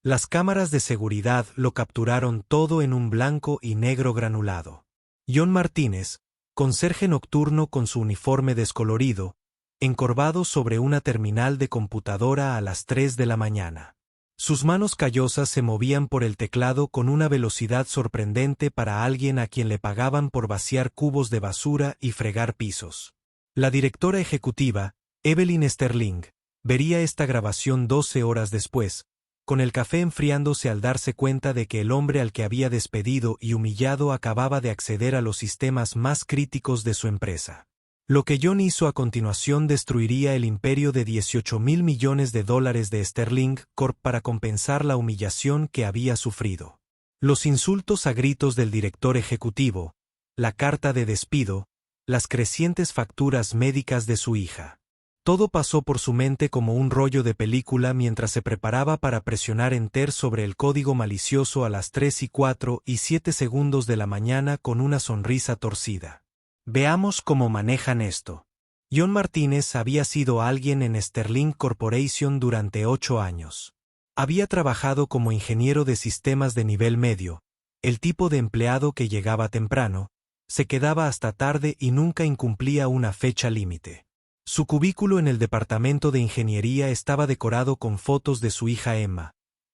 Las cámaras de seguridad lo capturaron todo en un blanco y negro granulado. John Martínez, conserje nocturno con su uniforme descolorido, encorvado sobre una terminal de computadora a las 3 de la mañana. Sus manos callosas se movían por el teclado con una velocidad sorprendente para alguien a quien le pagaban por vaciar cubos de basura y fregar pisos. La directora ejecutiva, Evelyn Sterling, vería esta grabación 12 horas después, con el café enfriándose al darse cuenta de que el hombre al que había despedido y humillado acababa de acceder a los sistemas más críticos de su empresa. Lo que John hizo a continuación destruiría el imperio de $18,000 millones de Sterling Corp para compensar la humillación que había sufrido. Los insultos a gritos del director ejecutivo, la carta de despido, las crecientes facturas médicas de su hija. Todo pasó por su mente como un rollo de película mientras se preparaba para presionar Enter sobre el código malicioso a las 3:04 de la mañana con una sonrisa torcida. Veamos cómo manejan esto. John Martínez había sido alguien en Sterling Corporation durante 8 años. Había trabajado como ingeniero de sistemas de nivel medio, el tipo de empleado que llegaba temprano, se quedaba hasta tarde y nunca incumplía una fecha límite. Su cubículo en el departamento de ingeniería estaba decorado con fotos de su hija Emma,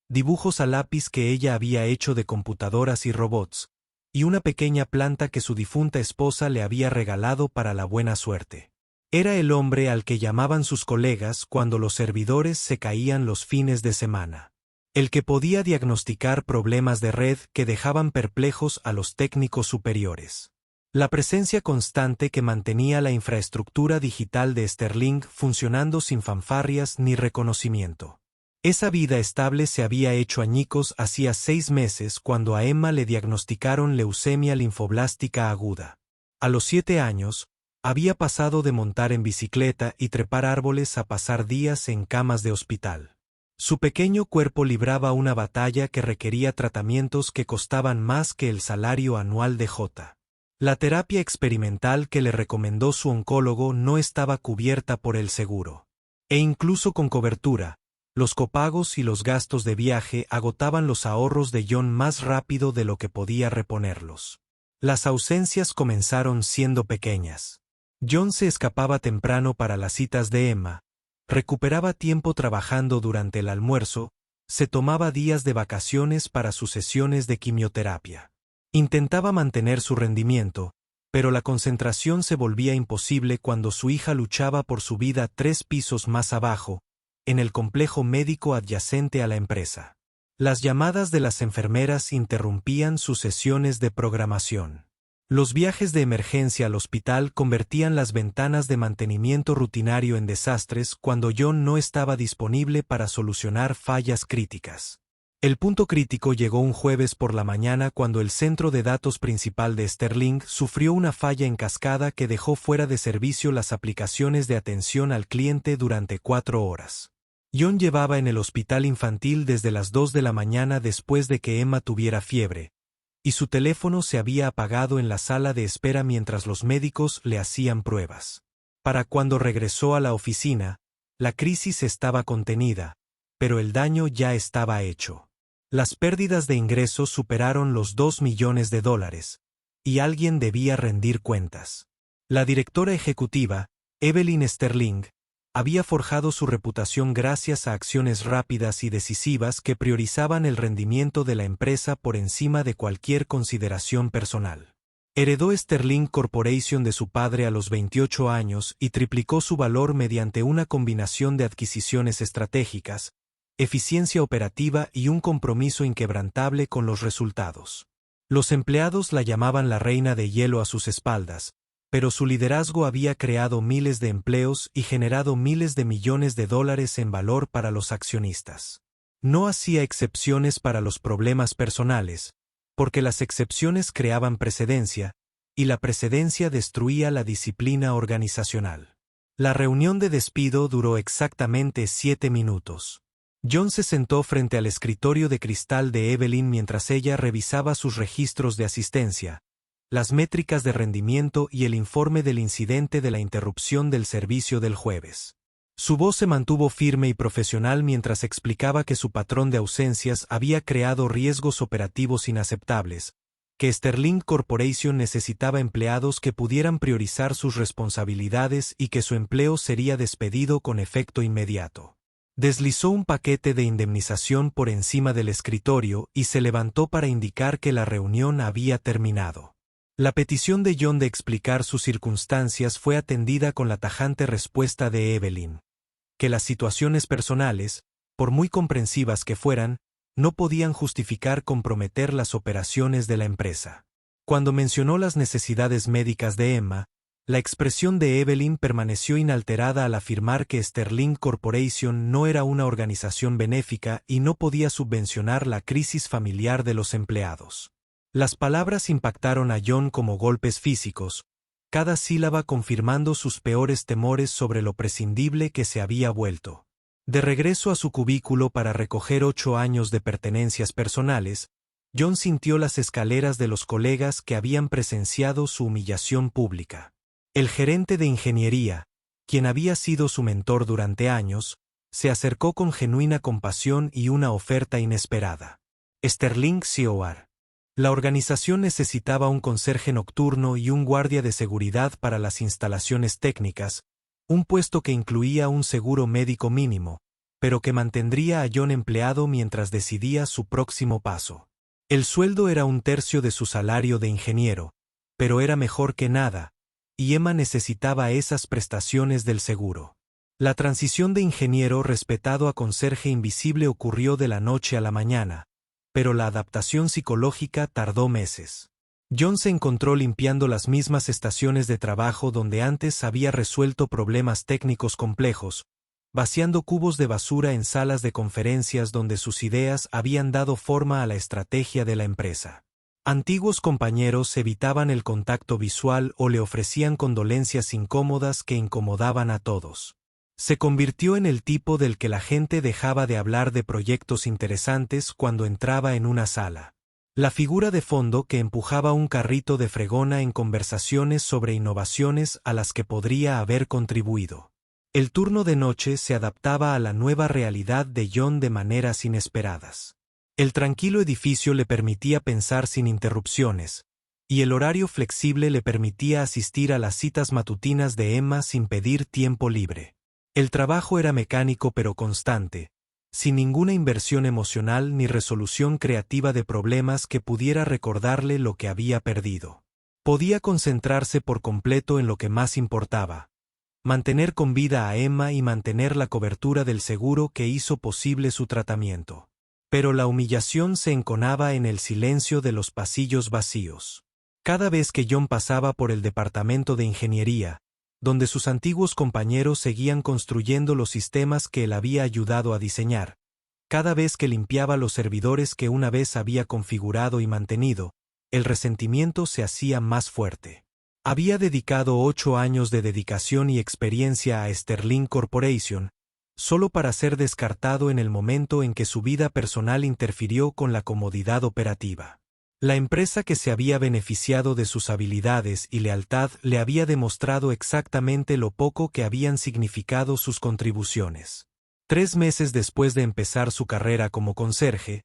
dibujos a lápiz que ella había hecho de computadoras y robots, y una pequeña planta que su difunta esposa le había regalado para la buena suerte. Era el hombre al que llamaban sus colegas cuando los servidores se caían los fines de semana. El que podía diagnosticar problemas de red que dejaban perplejos a los técnicos superiores. La presencia constante que mantenía la infraestructura digital de Sterling funcionando sin fanfarrias ni reconocimiento. Esa vida estable se había hecho añicos hacía 6 meses cuando a Emma le diagnosticaron leucemia linfoblástica aguda. A los 7 años, había pasado de montar en bicicleta y trepar árboles a pasar días en camas de hospital. Su pequeño cuerpo libraba una batalla que requería tratamientos que costaban más que el salario anual de J. La terapia experimental que le recomendó su oncólogo no estaba cubierta por el seguro. E incluso con cobertura, los copagos y los gastos de viaje agotaban los ahorros de John más rápido de lo que podía reponerlos. Las ausencias comenzaron siendo pequeñas. John se escapaba temprano para las citas de Emma, recuperaba tiempo trabajando durante el almuerzo, se tomaba días de vacaciones para sus sesiones de quimioterapia. Intentaba mantener su rendimiento, pero la concentración se volvía imposible cuando su hija luchaba por su vida 3 pisos más abajo, en el complejo médico adyacente a la empresa. Las llamadas de las enfermeras interrumpían sus sesiones de programación. Los viajes de emergencia al hospital convertían las ventanas de mantenimiento rutinario en desastres cuando John no estaba disponible para solucionar fallas críticas. El punto crítico llegó un jueves por la mañana cuando el centro de datos principal de Sterling sufrió una falla en cascada que dejó fuera de servicio las aplicaciones de atención al cliente durante 4 horas. John llevaba en el hospital infantil desde las 2 de la mañana después de que Emma tuviera fiebre, y su teléfono se había apagado en la sala de espera mientras los médicos le hacían pruebas. Para cuando regresó a la oficina, la crisis estaba contenida, pero el daño ya estaba hecho. Las pérdidas de ingresos superaron los $2 millones, y alguien debía rendir cuentas. La directora ejecutiva, Evelyn Sterling, había forjado su reputación gracias a acciones rápidas y decisivas que priorizaban el rendimiento de la empresa por encima de cualquier consideración personal. Heredó Sterling Corporation de su padre a los 28 años y triplicó su valor mediante una combinación de adquisiciones estratégicas, eficiencia operativa y un compromiso inquebrantable con los resultados. Los empleados la llamaban la reina de hielo a sus espaldas, pero su liderazgo había creado miles de empleos y generado miles de millones de dólares en valor para los accionistas. No hacía excepciones para los problemas personales, porque las excepciones creaban precedencia, y la precedencia destruía la disciplina organizacional. La reunión de despido duró exactamente 7 minutos. John se sentó frente al escritorio de cristal de Evelyn mientras ella revisaba sus registros de asistencia, las métricas de rendimiento y el informe del incidente de la interrupción del servicio del jueves. Su voz se mantuvo firme y profesional mientras explicaba que su patrón de ausencias había creado riesgos operativos inaceptables, que Sterling Corporation necesitaba empleados que pudieran priorizar sus responsabilidades y que su empleo sería despedido con efecto inmediato. Deslizó un paquete de indemnización por encima del escritorio y se levantó para indicar que la reunión había terminado. La petición de John de explicar sus circunstancias fue atendida con la tajante respuesta de Evelyn, que las situaciones personales, por muy comprensivas que fueran, no podían justificar comprometer las operaciones de la empresa. Cuando mencionó las necesidades médicas de Emma, la expresión de Evelyn permaneció inalterada al afirmar que Sterling Corporation no era una organización benéfica y no podía subvencionar la crisis familiar de los empleados. Las palabras impactaron a John como golpes físicos, cada sílaba confirmando sus peores temores sobre lo prescindible que se había vuelto. De regreso a su cubículo para recoger 8 años de pertenencias personales, John sintió las escaleras de los colegas que habían presenciado su humillación pública. El gerente de ingeniería, quien había sido su mentor durante años, se acercó con genuina compasión y una oferta inesperada. Sterling COR. La organización necesitaba un conserje nocturno y un guardia de seguridad para las instalaciones técnicas, un puesto que incluía un seguro médico mínimo, pero que mantendría a John empleado mientras decidía su próximo paso. El sueldo era 1/3 de su salario de ingeniero, pero era mejor que nada, y Emma necesitaba esas prestaciones del seguro. La transición de ingeniero respetado a conserje invisible ocurrió de la noche a la mañana, pero la adaptación psicológica tardó meses. John se encontró limpiando las mismas estaciones de trabajo donde antes había resuelto problemas técnicos complejos, vaciando cubos de basura en salas de conferencias donde sus ideas habían dado forma a la estrategia de la empresa. Antiguos compañeros evitaban el contacto visual o le ofrecían condolencias incómodas que incomodaban a todos. Se convirtió en el tipo del que la gente dejaba de hablar de proyectos interesantes cuando entraba en una sala. La figura de fondo que empujaba un carrito de fregona en conversaciones sobre innovaciones a las que podría haber contribuido. El turno de noche se adaptaba a la nueva realidad de John de maneras inesperadas. El tranquilo edificio le permitía pensar sin interrupciones, y el horario flexible le permitía asistir a las citas matutinas de Emma sin pedir tiempo libre. El trabajo era mecánico pero constante, sin ninguna inversión emocional ni resolución creativa de problemas que pudiera recordarle lo que había perdido. Podía concentrarse por completo en lo que más importaba: mantener con vida a Emma y mantener la cobertura del seguro que hizo posible su tratamiento. Pero la humillación se enconaba en el silencio de los pasillos vacíos. Cada vez que John pasaba por el departamento de ingeniería, donde sus antiguos compañeros seguían construyendo los sistemas que él había ayudado a diseñar, cada vez que limpiaba los servidores que una vez había configurado y mantenido, el resentimiento se hacía más fuerte. Había dedicado 8 años de dedicación y experiencia a Sterling Corporation, solo para ser descartado en el momento en que su vida personal interfirió con la comodidad operativa. La empresa que se había beneficiado de sus habilidades y lealtad le había demostrado exactamente lo poco que habían significado sus contribuciones. 3 meses después de empezar su carrera como conserje,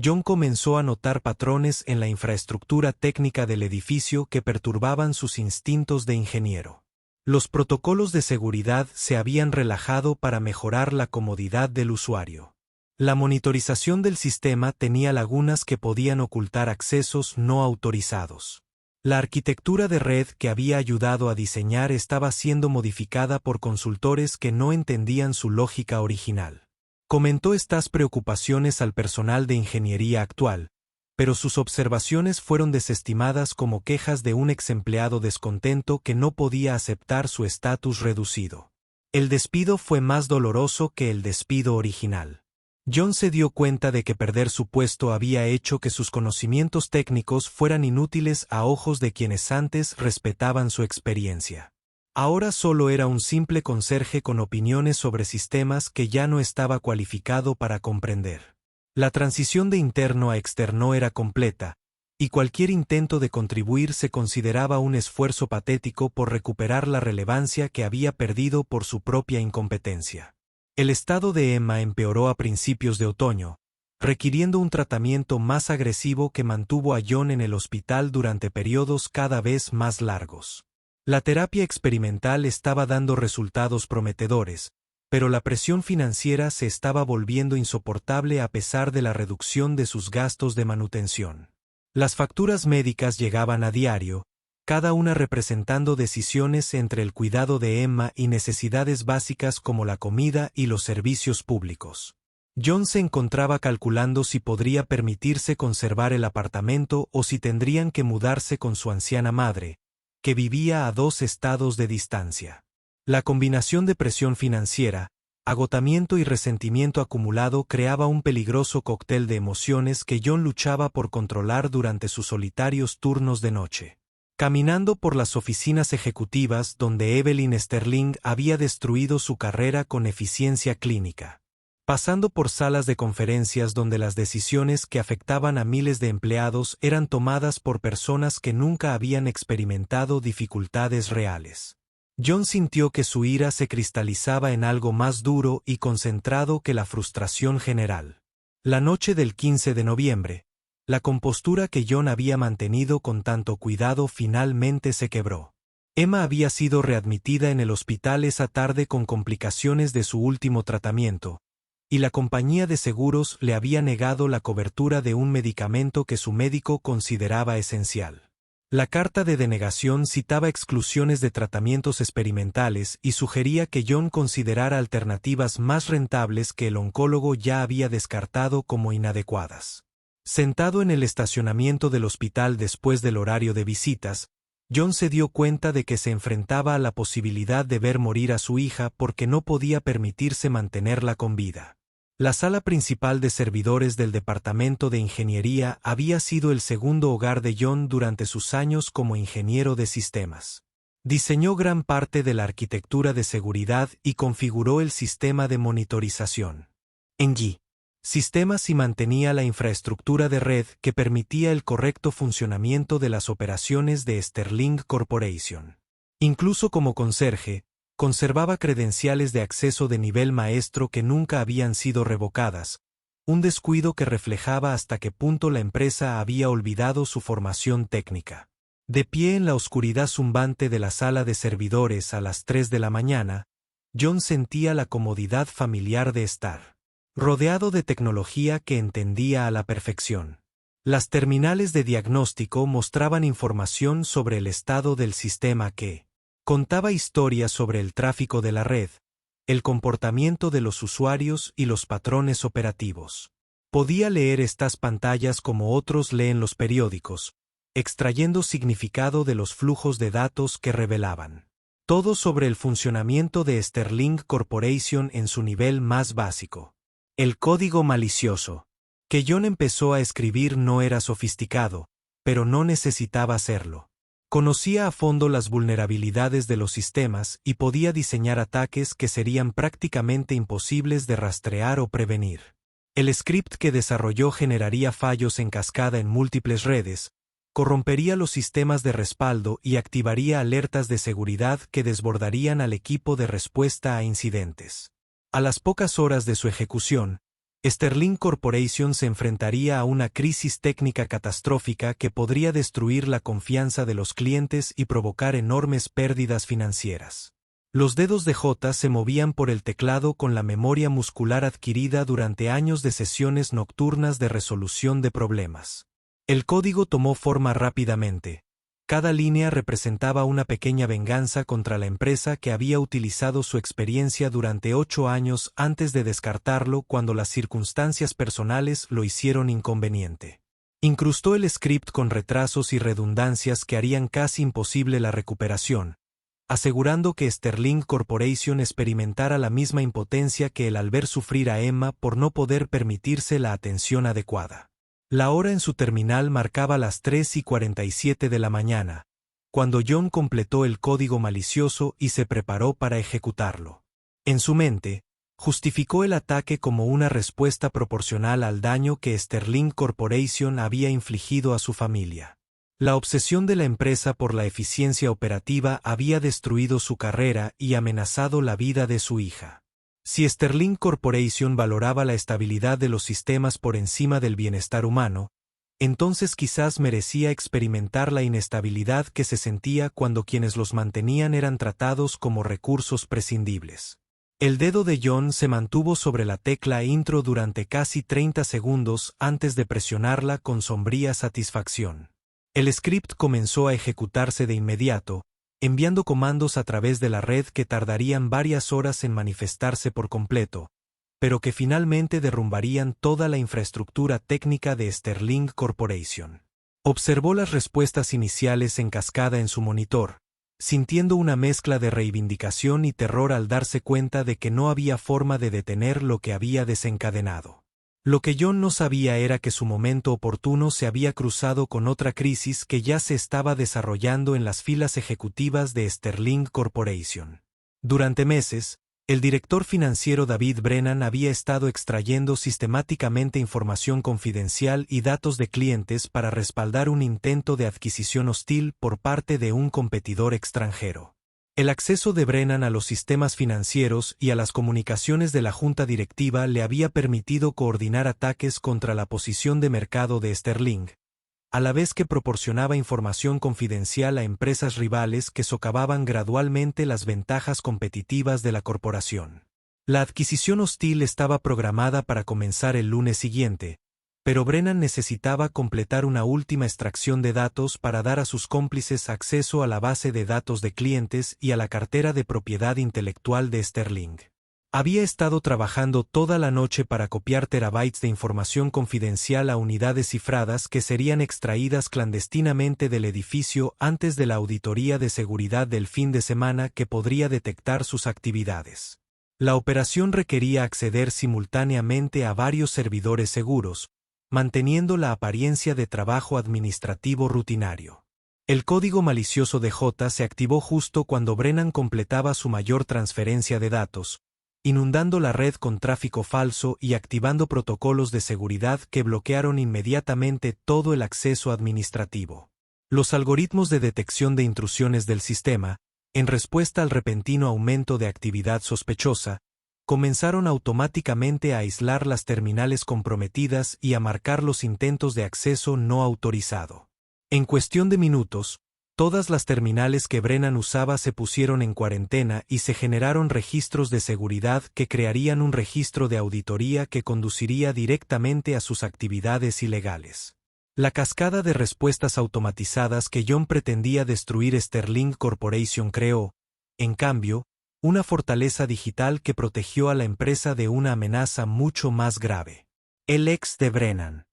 John comenzó a notar patrones en la infraestructura técnica del edificio que perturbaban sus instintos de ingeniero. Los protocolos de seguridad se habían relajado para mejorar la comodidad del usuario. La monitorización del sistema tenía lagunas que podían ocultar accesos no autorizados. La arquitectura de red que había ayudado a diseñar estaba siendo modificada por consultores que no entendían su lógica original. Comentó estas preocupaciones al personal de ingeniería actual, pero sus observaciones fueron desestimadas como quejas de un ex empleado descontento que no podía aceptar su estatus reducido. El despido fue más doloroso que el despido original. John se dio cuenta de que perder su puesto había hecho que sus conocimientos técnicos fueran inútiles a ojos de quienes antes respetaban su experiencia. Ahora solo era un simple conserje con opiniones sobre sistemas que ya no estaba cualificado para comprender. La transición de interno a externo era completa, y cualquier intento de contribuir se consideraba un esfuerzo patético por recuperar la relevancia que había perdido por su propia incompetencia. El estado de Emma empeoró a principios de otoño, requiriendo un tratamiento más agresivo que mantuvo a John en el hospital durante periodos cada vez más largos. La terapia experimental estaba dando resultados prometedores, pero la presión financiera se estaba volviendo insoportable a pesar de la reducción de sus gastos de manutención. Las facturas médicas llegaban a diario, cada una representando decisiones entre el cuidado de Emma y necesidades básicas como la comida y los servicios públicos. John se encontraba calculando si podría permitirse conservar el apartamento o si tendrían que mudarse con su anciana madre, que vivía a 2 estados de distancia. La combinación de presión financiera, agotamiento y resentimiento acumulado creaba un peligroso cóctel de emociones que John luchaba por controlar durante sus solitarios turnos de noche. Caminando por las oficinas ejecutivas donde Evelyn Sterling había destruido su carrera con eficiencia clínica. Pasando por salas de conferencias donde las decisiones que afectaban a miles de empleados eran tomadas por personas que nunca habían experimentado dificultades reales. John sintió que su ira se cristalizaba en algo más duro y concentrado que la frustración general. La noche del 15 de noviembre, la compostura que John había mantenido con tanto cuidado finalmente se quebró. Emma había sido readmitida en el hospital esa tarde con complicaciones de su último tratamiento, y la compañía de seguros le había negado la cobertura de un medicamento que su médico consideraba esencial. La carta de denegación citaba exclusiones de tratamientos experimentales y sugería que John considerara alternativas más rentables que el oncólogo ya había descartado como inadecuadas. Sentado en el estacionamiento del hospital después del horario de visitas, John se dio cuenta de que se enfrentaba a la posibilidad de ver morir a su hija porque no podía permitirse mantenerla con vida. La sala principal de servidores del departamento de ingeniería había sido el segundo hogar de John durante sus años como ingeniero de sistemas. Diseñó gran parte de la arquitectura de seguridad y configuró el sistema de monitorización. En sistemas y mantenía la infraestructura de red que permitía el correcto funcionamiento de las operaciones de Sterling Corporation. Incluso como conserje, conservaba credenciales de acceso de nivel maestro que nunca habían sido revocadas, un descuido que reflejaba hasta qué punto la empresa había olvidado su formación técnica. De pie en la oscuridad zumbante de la sala de servidores a las 3 de la mañana, John sentía la comodidad familiar de estar rodeado de tecnología que entendía a la perfección. Las terminales de diagnóstico mostraban información sobre el estado del sistema que contaba historias sobre el tráfico de la red, el comportamiento de los usuarios y los patrones operativos. Podía leer estas pantallas como otros leen los periódicos, extrayendo significado de los flujos de datos que revelaban todo sobre el funcionamiento de Sterling Corporation en su nivel más básico. El código malicioso que John empezó a escribir no era sofisticado, pero no necesitaba hacerlo. Conocía a fondo las vulnerabilidades de los sistemas y podía diseñar ataques que serían prácticamente imposibles de rastrear o prevenir. El script que desarrolló generaría fallos en cascada en múltiples redes, corrompería los sistemas de respaldo y activaría alertas de seguridad que desbordarían al equipo de respuesta a incidentes. A las pocas horas de su ejecución, Sterling Corporation se enfrentaría a una crisis técnica catastrófica que podría destruir la confianza de los clientes y provocar enormes pérdidas financieras. Los dedos de J se movían por el teclado con la memoria muscular adquirida durante años de sesiones nocturnas de resolución de problemas. El código tomó forma rápidamente. Cada línea representaba una pequeña venganza contra la empresa que había utilizado su experiencia durante 8 años antes de descartarlo cuando las circunstancias personales lo hicieron inconveniente. Incrustó el script con retrasos y redundancias que harían casi imposible la recuperación, asegurando que Sterling Corporation experimentara la misma impotencia que él al ver sufrir a Emma por no poder permitirse la atención adecuada. La hora en su terminal marcaba las 3:47 de la mañana, cuando John completó el código malicioso y se preparó para ejecutarlo. En su mente, Justificó el ataque como una respuesta proporcional al daño que Sterling Corporation había infligido a su familia. La obsesión de la empresa por la eficiencia operativa había destruido su carrera y amenazado la vida de su hija. Si Sterling Corporation valoraba la estabilidad de los sistemas por encima del bienestar humano, entonces quizás merecía experimentar la inestabilidad que se sentía cuando quienes los mantenían eran tratados como recursos prescindibles. El dedo de John se mantuvo sobre la tecla intro durante casi 30 segundos antes de presionarla con sombría satisfacción. El script comenzó a ejecutarse de inmediato, enviando comandos a través de la red que tardarían varias horas en manifestarse por completo, pero que finalmente derrumbarían toda la infraestructura técnica de Sterling Corporation. Observó las respuestas iniciales en cascada en su monitor, sintiendo una mezcla de reivindicación y terror al darse cuenta de que no había forma de detener lo que había desencadenado. Lo que John no sabía era que su momento oportuno se había cruzado con otra crisis que ya se estaba desarrollando en las filas ejecutivas de Sterling Corporation. Durante meses, el director financiero David Brennan había estado extrayendo sistemáticamente información confidencial y datos de clientes para respaldar un intento de adquisición hostil por parte de un competidor extranjero. El acceso de Brennan a los sistemas financieros y a las comunicaciones de la junta directiva le había permitido coordinar ataques contra la posición de mercado de Sterling, a la vez que proporcionaba información confidencial a empresas rivales que socavaban gradualmente las ventajas competitivas de la corporación. La adquisición hostil estaba programada para comenzar el lunes siguiente, pero Brennan necesitaba completar una última extracción de datos para dar a sus cómplices acceso a la base de datos de clientes y a la cartera de propiedad intelectual de Sterling. Había estado trabajando toda la noche para copiar terabytes de información confidencial a unidades cifradas que serían extraídas clandestinamente del edificio antes de la auditoría de seguridad del fin de semana que podría detectar sus actividades. La operación requería acceder simultáneamente a varios servidores seguros, manteniendo la apariencia de trabajo administrativo rutinario. El código malicioso de J se activó justo cuando Brennan completaba su mayor transferencia de datos, inundando la red con tráfico falso y activando protocolos de seguridad que bloquearon inmediatamente todo el acceso administrativo. Los algoritmos de detección de intrusiones del sistema, en respuesta al repentino aumento de actividad sospechosa, comenzaron automáticamente a aislar las terminales comprometidas y a marcar los intentos de acceso no autorizado. En cuestión de minutos, todas las terminales que Brennan usaba se pusieron en cuarentena y se generaron registros de seguridad que crearían un registro de auditoría que conduciría directamente a sus actividades ilegales. La cascada de respuestas automatizadas que John pretendía destruir Sterling Corporation creó, en cambio, una fortaleza digital que protegió a la empresa de una amenaza mucho más grave. El ex de Brennan.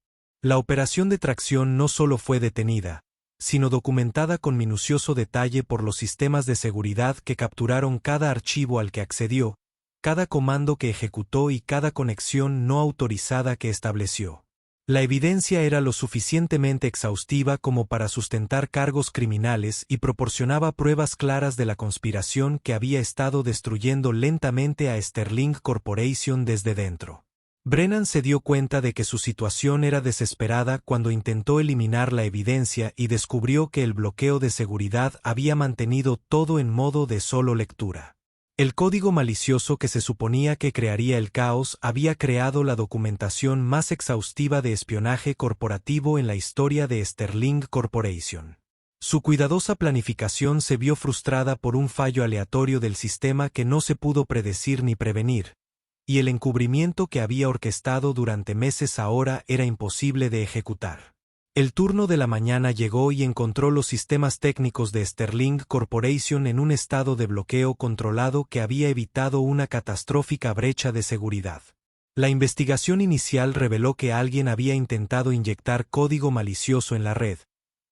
La operación de tracción no solo fue detenida, sino documentada con minucioso detalle por los sistemas de seguridad que capturaron cada archivo al que accedió, cada comando que ejecutó y cada conexión no autorizada que estableció. La evidencia era lo suficientemente exhaustiva como para sustentar cargos criminales y proporcionaba pruebas claras de la conspiración que había estado destruyendo lentamente a Sterling Corporation desde dentro. Brennan se dio cuenta de que su situación era desesperada cuando intentó eliminar la evidencia y descubrió que el bloqueo de seguridad había mantenido todo en modo de solo lectura. El código malicioso que se suponía que crearía el caos había creado la documentación más exhaustiva de espionaje corporativo en la historia de Sterling Corporation. Su cuidadosa planificación se vio frustrada por un fallo aleatorio del sistema que no se pudo predecir ni prevenir, y el encubrimiento que había orquestado durante meses ahora era imposible de ejecutar. El turno de la mañana llegó y encontró los sistemas técnicos de Sterling Corporation en un estado de bloqueo controlado que había evitado una catastrófica brecha de seguridad. La investigación inicial reveló que alguien había intentado inyectar código malicioso en la red,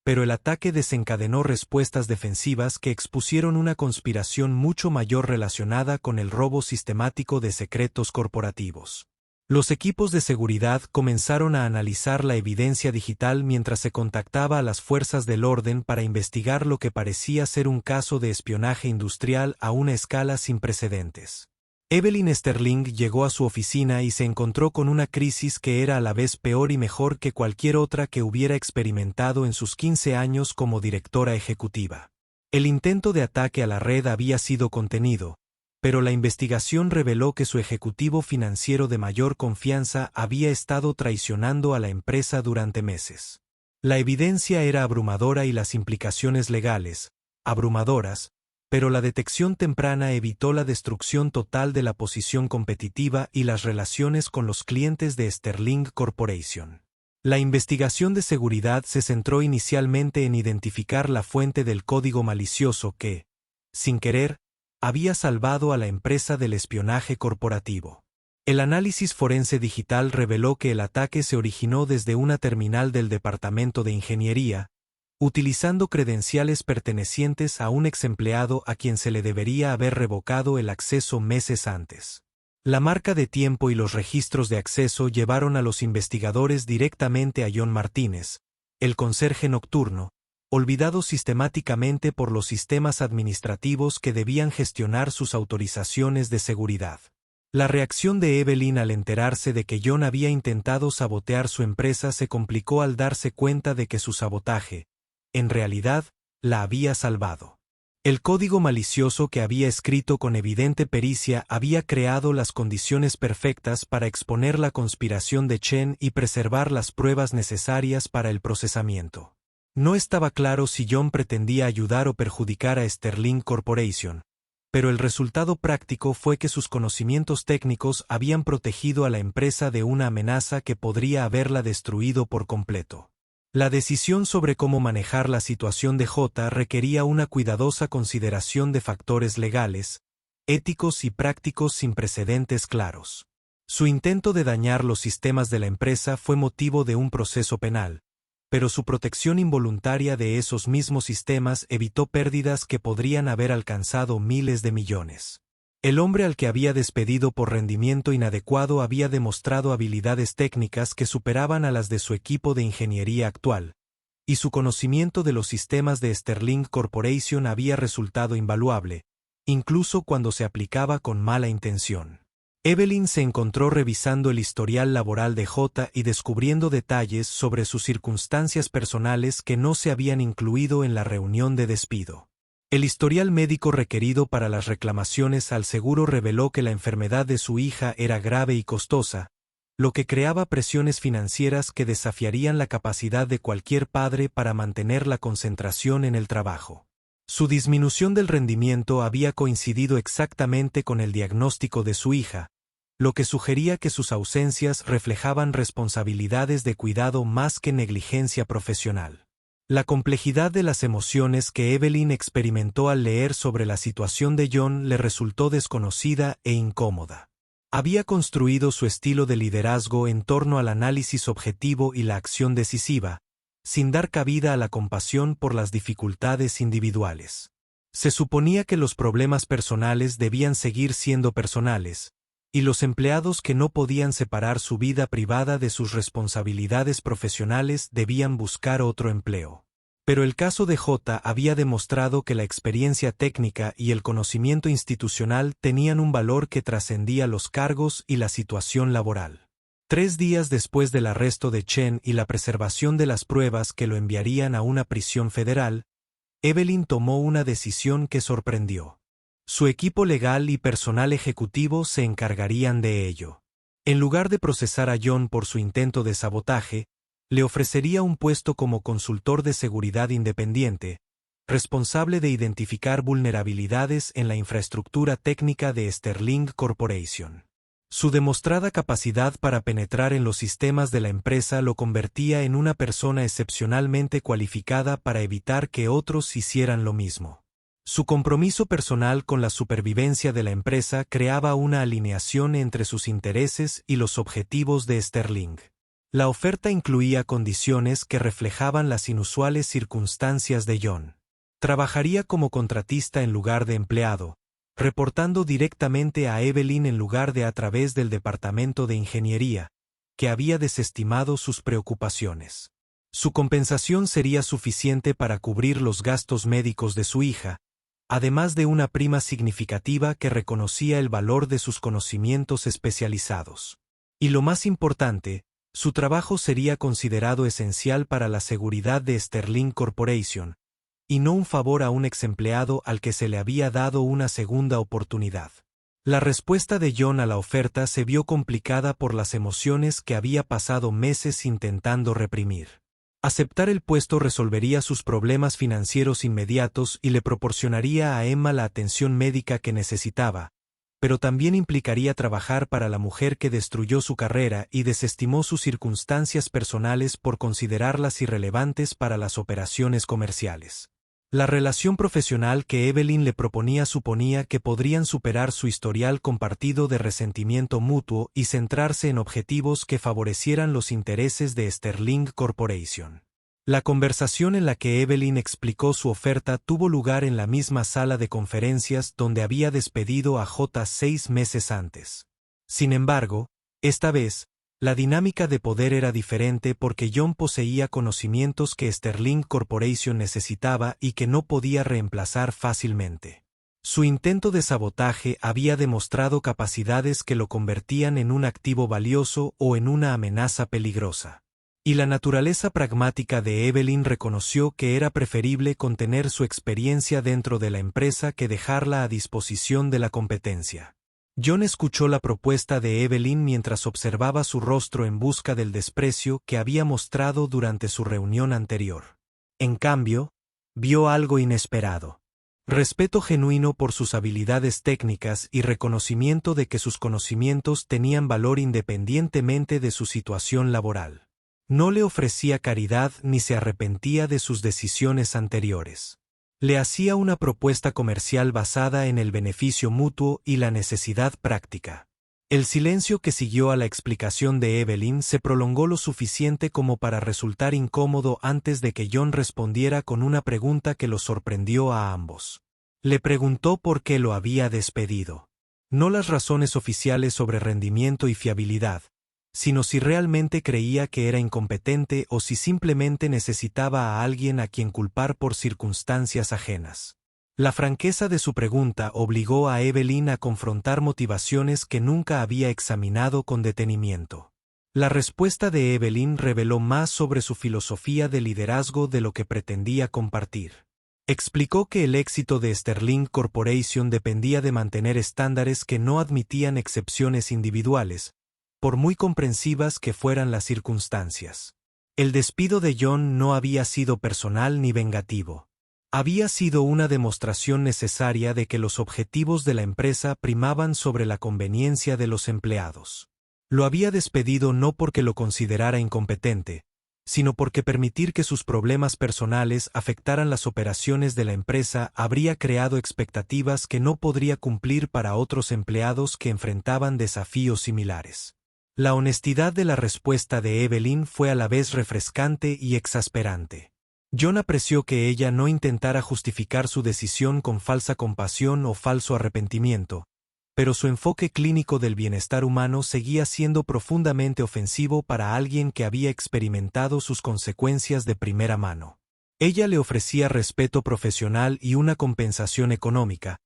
pero el ataque desencadenó respuestas defensivas que expusieron una conspiración mucho mayor relacionada con el robo sistemático de secretos corporativos. Los equipos de seguridad comenzaron a analizar la evidencia digital mientras se contactaba a las fuerzas del orden para investigar lo que parecía ser un caso de espionaje industrial a una escala sin precedentes. Evelyn Sterling llegó a su oficina y se encontró con una crisis que era a la vez peor y mejor que cualquier otra que hubiera experimentado en sus 15 años como directora ejecutiva. El intento de ataque a la red había sido contenido, pero la investigación reveló que su ejecutivo financiero de mayor confianza había estado traicionando a la empresa durante meses. La evidencia era abrumadora y las implicaciones legales, abrumadoras, pero la detección temprana evitó la destrucción total de la posición competitiva y las relaciones con los clientes de Sterling Corporation. La investigación de seguridad se centró inicialmente en identificar la fuente del código malicioso que, sin querer, había salvado a la empresa del espionaje corporativo. El análisis forense digital reveló que el ataque se originó desde una terminal del Departamento de Ingeniería, utilizando credenciales pertenecientes a un exempleado a quien se le debería haber revocado el acceso meses antes. La marca de tiempo y los registros de acceso llevaron a los investigadores directamente a John Martínez, el conserje nocturno, olvidado sistemáticamente por los sistemas administrativos que debían gestionar sus autorizaciones de seguridad. La reacción de Evelyn al enterarse de que John había intentado sabotear su empresa se complicó al darse cuenta de que su sabotaje, en realidad, la había salvado. El código malicioso que había escrito con evidente pericia había creado las condiciones perfectas para exponer la conspiración de Chen y preservar las pruebas necesarias para el procesamiento. No estaba claro si John pretendía ayudar o perjudicar a Sterling Corporation, pero el resultado práctico fue que sus conocimientos técnicos habían protegido a la empresa de una amenaza que podría haberla destruido por completo. La decisión sobre cómo manejar la situación de J requería una cuidadosa consideración de factores legales, éticos y prácticos sin precedentes claros. Su intento de dañar los sistemas de la empresa fue motivo de un proceso penal, pero su protección involuntaria de esos mismos sistemas evitó pérdidas que podrían haber alcanzado miles de millones. El hombre al que había despedido por rendimiento inadecuado había demostrado habilidades técnicas que superaban a las de su equipo de ingeniería actual, y su conocimiento de los sistemas de Sterling Corporation había resultado invaluable, incluso cuando se aplicaba con mala intención. Evelyn se encontró revisando el historial laboral de J y descubriendo detalles sobre sus circunstancias personales que no se habían incluido en la reunión de despido. El historial médico requerido para las reclamaciones al seguro reveló que la enfermedad de su hija era grave y costosa, lo que creaba presiones financieras que desafiarían la capacidad de cualquier padre para mantener la concentración en el trabajo. Su disminución del rendimiento había coincidido exactamente con el diagnóstico de su hija, lo que sugería que sus ausencias reflejaban responsabilidades de cuidado más que negligencia profesional. La complejidad de las emociones que Evelyn experimentó al leer sobre la situación de John le resultó desconocida e incómoda. Había construido su estilo de liderazgo en torno al análisis objetivo y la acción decisiva, sin dar cabida a la compasión por las dificultades individuales. Se suponía que los problemas personales debían seguir siendo personales, y los empleados que no podían separar su vida privada de sus responsabilidades profesionales debían buscar otro empleo. Pero el caso de J había demostrado que la experiencia técnica y el conocimiento institucional tenían un valor que trascendía los cargos y la situación laboral. 3 días después del arresto de Chen y la preservación de las pruebas que lo enviarían a una prisión federal, Evelyn tomó una decisión que sorprendió. Su equipo legal y personal ejecutivo se encargarían de ello. En lugar de procesar a John por su intento de sabotaje, le ofrecería un puesto como consultor de seguridad independiente, responsable de identificar vulnerabilidades en la infraestructura técnica de Sterling Corporation. Su demostrada capacidad para penetrar en los sistemas de la empresa lo convertía en una persona excepcionalmente cualificada para evitar que otros hicieran lo mismo. Su compromiso personal con la supervivencia de la empresa creaba una alineación entre sus intereses y los objetivos de Sterling. La oferta incluía condiciones que reflejaban las inusuales circunstancias de John. Trabajaría como contratista en lugar de empleado, reportando directamente a Evelyn en lugar de a través del Departamento de Ingeniería, que había desestimado sus preocupaciones. Su compensación sería suficiente para cubrir los gastos médicos de su hija, además de una prima significativa que reconocía el valor de sus conocimientos especializados. Y lo más importante, su trabajo sería considerado esencial para la seguridad de Sterling Corporation, y no un favor a un exempleado al que se le había dado una segunda oportunidad. La respuesta de John a la oferta se vio complicada por las emociones que había pasado meses intentando reprimir. Aceptar el puesto resolvería sus problemas financieros inmediatos y le proporcionaría a Emma la atención médica que necesitaba, pero también implicaría trabajar para la mujer que destruyó su carrera y desestimó sus circunstancias personales por considerarlas irrelevantes para las operaciones comerciales. La relación profesional que Evelyn le proponía suponía que podrían superar su historial compartido de resentimiento mutuo y centrarse en objetivos que favorecieran los intereses de Sterling Corporation. La conversación en la que Evelyn explicó su oferta tuvo lugar en la misma sala de conferencias donde había despedido a J 6 meses antes. Sin embargo, esta vez, la dinámica de poder era diferente porque John poseía conocimientos que Sterling Corporation necesitaba y que no podía reemplazar fácilmente. Su intento de sabotaje había demostrado capacidades que lo convertían en un activo valioso o en una amenaza peligrosa. Y la naturaleza pragmática de Evelyn reconoció que era preferible contener su experiencia dentro de la empresa que dejarla a disposición de la competencia. John escuchó la propuesta de Evelyn mientras observaba su rostro en busca del desprecio que había mostrado durante su reunión anterior. En cambio, vio algo inesperado. Respeto genuino por sus habilidades técnicas y reconocimiento de que sus conocimientos tenían valor independientemente de su situación laboral. No le ofrecía caridad ni se arrepentía de sus decisiones anteriores. Le hacía una propuesta comercial basada en el beneficio mutuo y la necesidad práctica. El silencio que siguió a la explicación de Evelyn se prolongó lo suficiente como para resultar incómodo antes de que John respondiera con una pregunta que los sorprendió a ambos. Le preguntó por qué lo había despedido. No las razones oficiales sobre rendimiento y fiabilidad, sino si realmente creía que era incompetente o si simplemente necesitaba a alguien a quien culpar por circunstancias ajenas. La franqueza de su pregunta obligó a Evelyn a confrontar motivaciones que nunca había examinado con detenimiento. La respuesta de Evelyn reveló más sobre su filosofía de liderazgo de lo que pretendía compartir. Explicó que el éxito de Sterling Corporation dependía de mantener estándares que no admitían excepciones individuales, por muy comprensivas que fueran las circunstancias. El despido de John no había sido personal ni vengativo. Había sido una demostración necesaria de que los objetivos de la empresa primaban sobre la conveniencia de los empleados. Lo había despedido no porque lo considerara incompetente, sino porque permitir que sus problemas personales afectaran las operaciones de la empresa habría creado expectativas que no podría cumplir para otros empleados que enfrentaban desafíos similares. La honestidad de la respuesta de Evelyn fue a la vez refrescante y exasperante. John apreció que ella no intentara justificar su decisión con falsa compasión o falso arrepentimiento, pero su enfoque clínico del bienestar humano seguía siendo profundamente ofensivo para alguien que había experimentado sus consecuencias de primera mano. Ella le ofrecía respeto profesional y una compensación económica,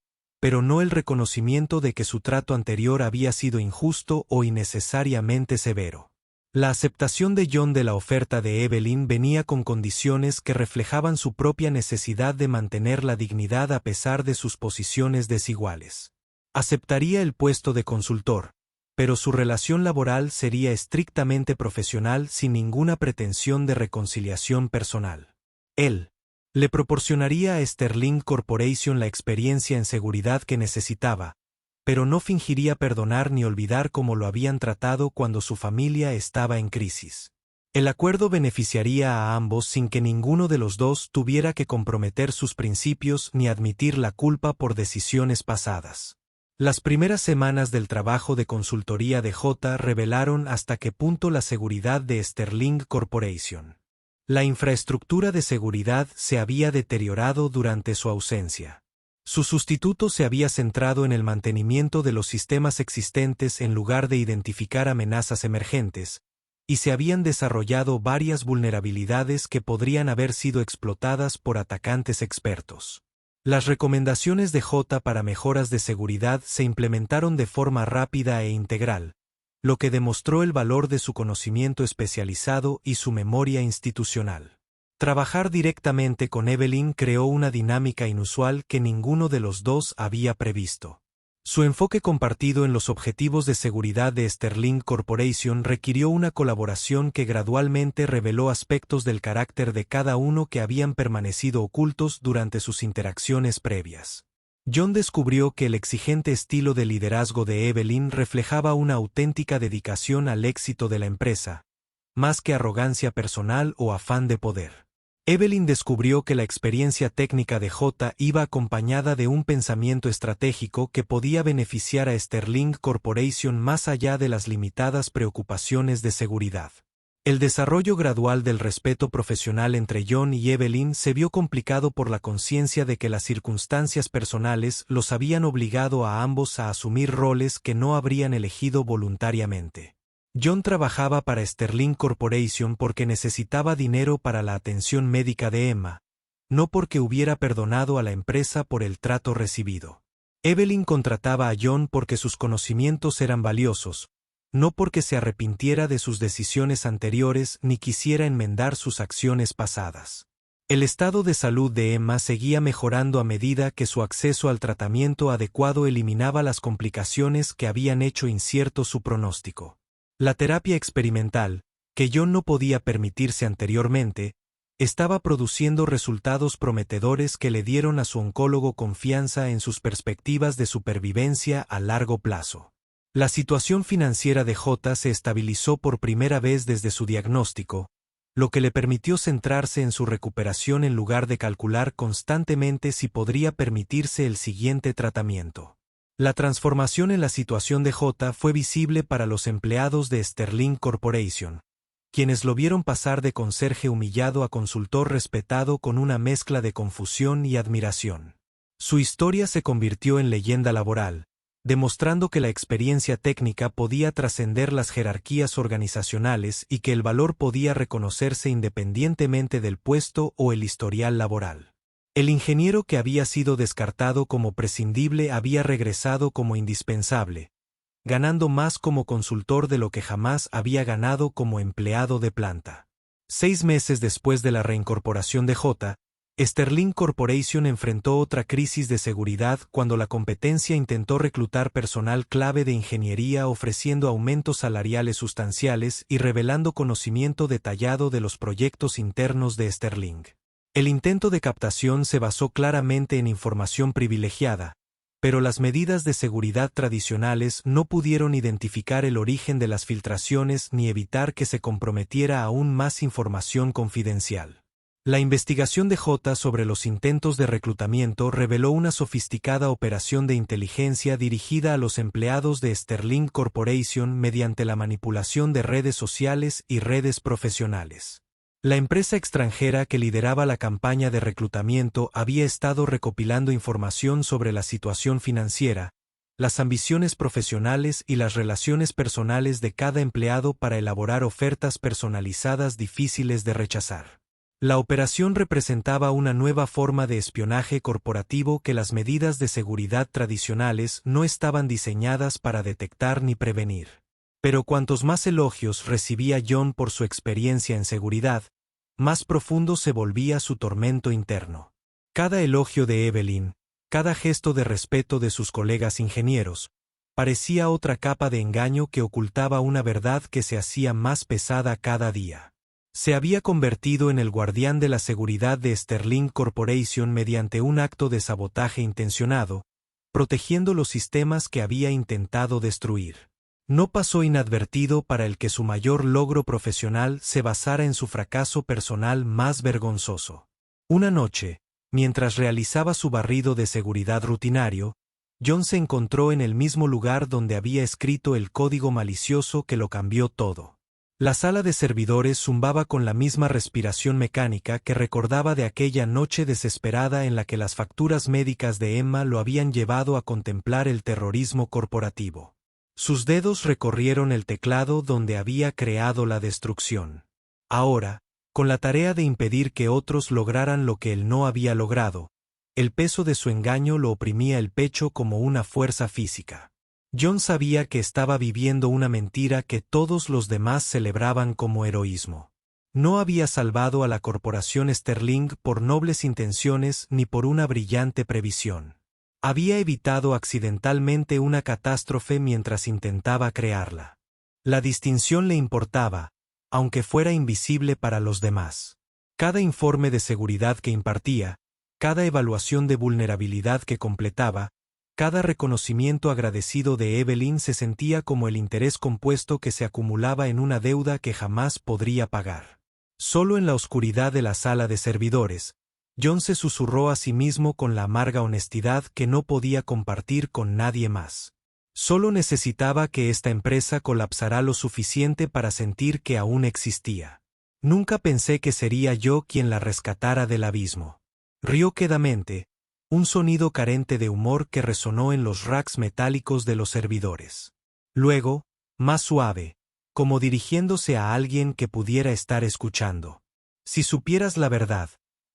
pero no el reconocimiento de que su trato anterior había sido injusto o innecesariamente severo. La aceptación de John de la oferta de Evelyn venía con condiciones que reflejaban su propia necesidad de mantener la dignidad a pesar de sus posiciones desiguales. Aceptaría el puesto de consultor, pero su relación laboral sería estrictamente profesional sin ninguna pretensión de reconciliación personal. Él le proporcionaría a Sterling Corporation la experiencia en seguridad que necesitaba, pero no fingiría perdonar ni olvidar cómo lo habían tratado cuando su familia estaba en crisis. El acuerdo beneficiaría a ambos sin que ninguno de los dos tuviera que comprometer sus principios ni admitir la culpa por decisiones pasadas. Las primeras semanas del trabajo de consultoría de J revelaron hasta qué punto la seguridad de Sterling Corporation. La infraestructura de seguridad se había deteriorado durante su ausencia. Su sustituto se había centrado en el mantenimiento de los sistemas existentes en lugar de identificar amenazas emergentes, y se habían desarrollado varias vulnerabilidades que podrían haber sido explotadas por atacantes expertos. Las recomendaciones de J para mejoras de seguridad se implementaron de forma rápida e integral, lo que demostró el valor de su conocimiento especializado y su memoria institucional. Trabajar directamente con Evelyn creó una dinámica inusual que ninguno de los dos había previsto. Su enfoque compartido en los objetivos de seguridad de Sterling Corporation requirió una colaboración que gradualmente reveló aspectos del carácter de cada uno que habían permanecido ocultos durante sus interacciones previas. John descubrió que el exigente estilo de liderazgo de Evelyn reflejaba una auténtica dedicación al éxito de la empresa, más que arrogancia personal o afán de poder. Evelyn descubrió que la experiencia técnica de J iba acompañada de un pensamiento estratégico que podía beneficiar a Sterling Corporation más allá de las limitadas preocupaciones de seguridad. El desarrollo gradual del respeto profesional entre John y Evelyn se vio complicado por la conciencia de que las circunstancias personales los habían obligado a ambos a asumir roles que no habrían elegido voluntariamente. John trabajaba para Sterling Corporation porque necesitaba dinero para la atención médica de Emma, no porque hubiera perdonado a la empresa por el trato recibido. Evelyn contrataba a John porque sus conocimientos eran valiosos, no porque se arrepintiera de sus decisiones anteriores ni quisiera enmendar sus acciones pasadas. El estado de salud de Emma seguía mejorando a medida que su acceso al tratamiento adecuado eliminaba las complicaciones que habían hecho incierto su pronóstico. La terapia experimental, que John no podía permitirse anteriormente, estaba produciendo resultados prometedores que le dieron a su oncólogo confianza en sus perspectivas de supervivencia a largo plazo. La situación financiera de J se estabilizó por primera vez desde su diagnóstico, lo que le permitió centrarse en su recuperación en lugar de calcular constantemente si podría permitirse el siguiente tratamiento. La transformación en la situación de J fue visible para los empleados de Sterling Corporation, quienes lo vieron pasar de conserje humillado a consultor respetado con una mezcla de confusión y admiración. Su historia se convirtió en leyenda laboral, demostrando que la experiencia técnica podía trascender las jerarquías organizacionales y que el valor podía reconocerse independientemente del puesto o el historial laboral. El ingeniero que había sido descartado como prescindible había regresado como indispensable, ganando más como consultor de lo que jamás había ganado como empleado de planta. 6 meses después de la reincorporación de J, Sterling Corporation enfrentó otra crisis de seguridad cuando la competencia intentó reclutar personal clave de ingeniería ofreciendo aumentos salariales sustanciales y revelando conocimiento detallado de los proyectos internos de Sterling. El intento de captación se basó claramente en información privilegiada, pero las medidas de seguridad tradicionales no pudieron identificar el origen de las filtraciones ni evitar que se comprometiera aún más información confidencial. La investigación de J sobre los intentos de reclutamiento reveló una sofisticada operación de inteligencia dirigida a los empleados de Sterling Corporation mediante la manipulación de redes sociales y redes profesionales. La empresa extranjera que lideraba la campaña de reclutamiento había estado recopilando información sobre la situación financiera, las ambiciones profesionales y las relaciones personales de cada empleado para elaborar ofertas personalizadas difíciles de rechazar. La operación representaba una nueva forma de espionaje corporativo que las medidas de seguridad tradicionales no estaban diseñadas para detectar ni prevenir. Pero cuantos más elogios recibía John por su experiencia en seguridad, más profundo se volvía su tormento interno. Cada elogio de Evelyn, cada gesto de respeto de sus colegas ingenieros, parecía otra capa de engaño que ocultaba una verdad que se hacía más pesada cada día. Se había convertido en el guardián de la seguridad de Sterling Corporation mediante un acto de sabotaje intencionado, protegiendo los sistemas que había intentado destruir. No pasó inadvertido para el que su mayor logro profesional se basara en su fracaso personal más vergonzoso. Una noche, mientras realizaba su barrido de seguridad rutinario, John se encontró en el mismo lugar donde había escrito el código malicioso que lo cambió todo. La sala de servidores zumbaba con la misma respiración mecánica que recordaba de aquella noche desesperada en la que las facturas médicas de Emma lo habían llevado a contemplar el terrorismo corporativo. Sus dedos recorrieron el teclado donde había creado la destrucción. Ahora, con la tarea de impedir que otros lograran lo que él no había logrado, El peso de su engaño lo oprimía el pecho como una fuerza física. John sabía que estaba viviendo una mentira que todos los demás celebraban como heroísmo. No había salvado a la corporación Sterling por nobles intenciones ni por una brillante previsión. Había evitado accidentalmente una catástrofe mientras intentaba crearla. La distinción le importaba, aunque fuera invisible para los demás. Cada informe de seguridad que impartía, cada evaluación de vulnerabilidad que completaba, cada reconocimiento agradecido de Evelyn se sentía como el interés compuesto que se acumulaba en una deuda que jamás podría pagar. Solo en la oscuridad de la sala de servidores, John se susurró a sí mismo con la amarga honestidad que no podía compartir con nadie más. Solo necesitaba que esta empresa colapsara lo suficiente para sentir que aún existía. Nunca pensé que sería yo quien la rescatara del abismo. Rió quedamente, un sonido carente de humor que resonó en los racks metálicos de los servidores. Luego, más suave, como dirigiéndose a alguien que pudiera estar escuchando. Si supieras la verdad,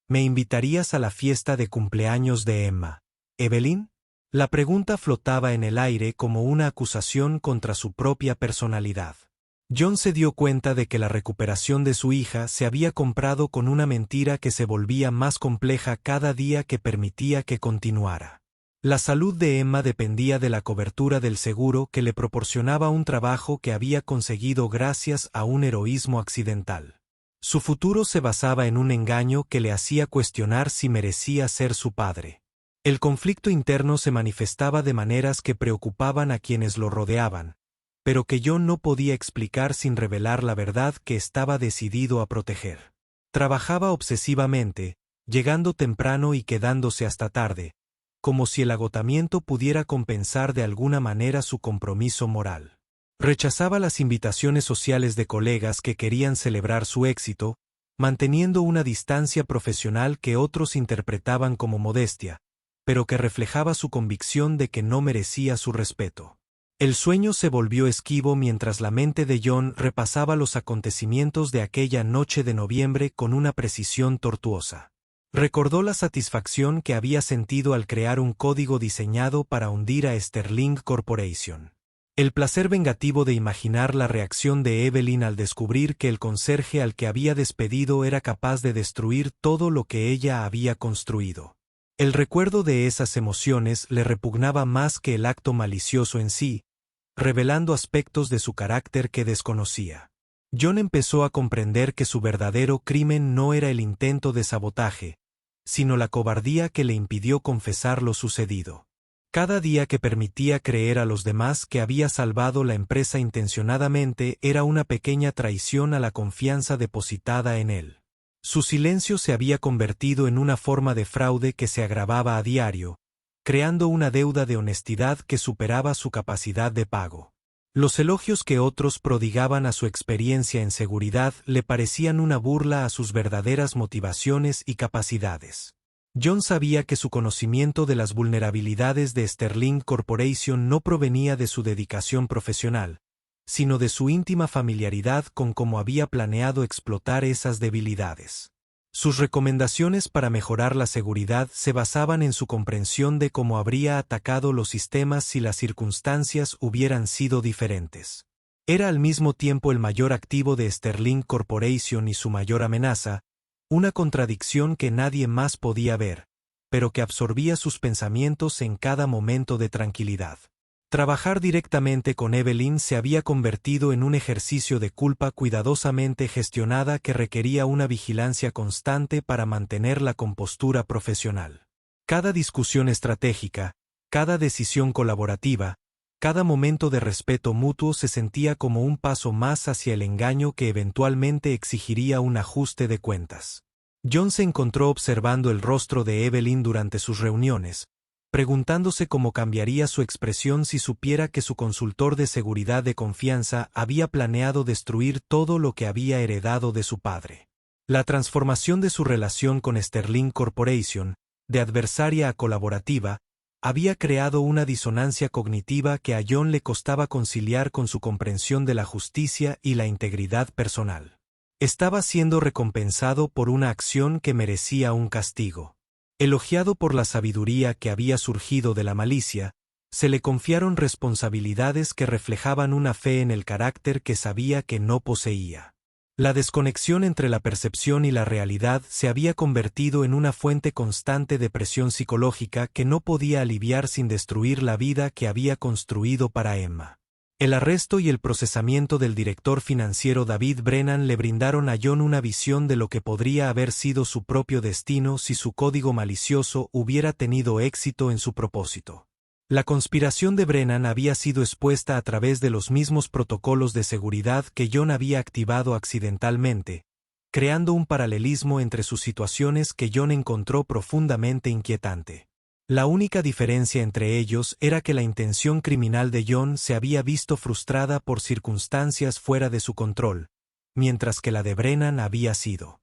¿me invitarías a la fiesta de cumpleaños de Emma, Evelyn? La pregunta flotaba en el aire como una acusación contra su propia personalidad. John se dio cuenta de que la recuperación de su hija se había comprado con una mentira que se volvía más compleja cada día que permitía que continuara. La salud de Emma dependía de la cobertura del seguro que le proporcionaba un trabajo que había conseguido gracias a un heroísmo accidental. Su futuro se basaba en un engaño que le hacía cuestionar si merecía ser su padre. El conflicto interno se manifestaba de maneras que preocupaban a quienes lo rodeaban, pero que John no podía explicar sin revelar la verdad que estaba decidido a proteger. Trabajaba obsesivamente, llegando temprano y quedándose hasta tarde, como si el agotamiento pudiera compensar de alguna manera su compromiso moral. Rechazaba las invitaciones sociales de colegas que querían celebrar su éxito, manteniendo una distancia profesional que otros interpretaban como modestia, pero que reflejaba su convicción de que no merecía su respeto. El sueño se volvió esquivo mientras la mente de John repasaba los acontecimientos de aquella noche de noviembre con una precisión tortuosa. Recordó la satisfacción que había sentido al crear un código diseñado para hundir a Sterling Corporation. El placer vengativo de imaginar la reacción de Evelyn al descubrir que el conserje al que había despedido era capaz de destruir todo lo que ella había construido. El recuerdo de esas emociones le repugnaba más que el acto malicioso en sí, revelando aspectos de su carácter que desconocía. John empezó a comprender que su verdadero crimen no era el intento de sabotaje, sino la cobardía que le impidió confesar lo sucedido. Cada día que permitía creer a los demás que había salvado la empresa intencionadamente era una pequeña traición a la confianza depositada en él. Su silencio se había convertido en una forma de fraude que se agravaba a diario, creando una deuda de honestidad que superaba su capacidad de pago. Los elogios que otros prodigaban a su experiencia en seguridad le parecían una burla a sus verdaderas motivaciones y capacidades. John sabía que su conocimiento de las vulnerabilidades de Sterling Corporation no provenía de su dedicación profesional, sino de su íntima familiaridad con cómo había planeado explotar esas debilidades. Sus recomendaciones para mejorar la seguridad se basaban en su comprensión de cómo habría atacado los sistemas si las circunstancias hubieran sido diferentes. Era al mismo tiempo el mayor activo de Sterling Corporation y su mayor amenaza, una contradicción que nadie más podía ver, pero que absorbía sus pensamientos en cada momento de tranquilidad. Trabajar directamente con Evelyn se había convertido en un ejercicio de culpa cuidadosamente gestionada que requería una vigilancia constante para mantener la compostura profesional. Cada discusión estratégica, cada decisión colaborativa, cada momento de respeto mutuo se sentía como un paso más hacia el engaño que eventualmente exigiría un ajuste de cuentas. John se encontró observando el rostro de Evelyn durante sus reuniones, preguntándose cómo cambiaría su expresión si supiera que su consultor de seguridad de confianza había planeado destruir todo lo que había heredado de su padre. La transformación de su relación con Sterling Corporation, de adversaria a colaborativa, había creado una disonancia cognitiva que a John le costaba conciliar con su comprensión de la justicia y la integridad personal. Estaba siendo recompensado por una acción que merecía un castigo. Elogiado por la sabiduría que había surgido de la malicia, se le confiaron responsabilidades que reflejaban una fe en el carácter que sabía que no poseía. La desconexión entre la percepción y la realidad se había convertido en una fuente constante de presión psicológica que no podía aliviar sin destruir la vida que había construido para Emma. El arresto y el procesamiento del director financiero David Brennan le brindaron a John una visión de lo que podría haber sido su propio destino si su código malicioso hubiera tenido éxito en su propósito. La conspiración de Brennan había sido expuesta a través de los mismos protocolos de seguridad que John había activado accidentalmente, creando un paralelismo entre sus situaciones que John encontró profundamente inquietante. La única diferencia entre ellos era que la intención criminal de John se había visto frustrada por circunstancias fuera de su control, mientras que la de Brennan había sido.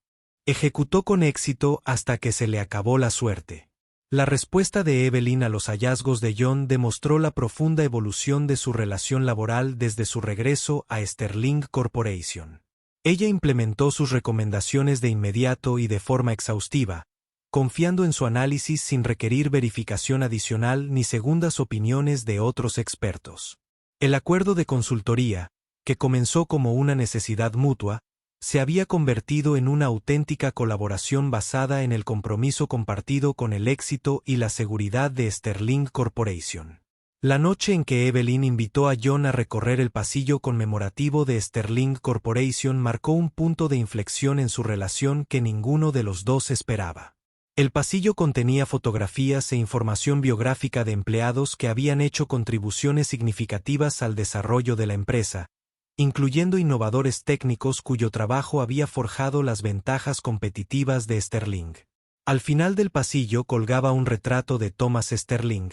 Ejecutó con éxito hasta que se le acabó la suerte. La respuesta de Evelyn a los hallazgos de John demostró la profunda evolución de su relación laboral desde su regreso a Sterling Corporation. Ella implementó sus recomendaciones de inmediato y de forma exhaustiva, confiando en su análisis sin requerir verificación adicional ni segundas opiniones de otros expertos. El acuerdo de consultoría, que comenzó como una necesidad mutua, se había convertido en una auténtica colaboración basada en el compromiso compartido con el éxito y la seguridad de Sterling Corporation. La noche en que Evelyn invitó a John a recorrer el pasillo conmemorativo de Sterling Corporation marcó un punto de inflexión en su relación que ninguno de los dos esperaba. El pasillo contenía fotografías e información biográfica de empleados que habían hecho contribuciones significativas al desarrollo de la empresa, incluyendo innovadores técnicos cuyo trabajo había forjado las ventajas competitivas de Sterling. Al final del pasillo colgaba un retrato de Thomas Sterling,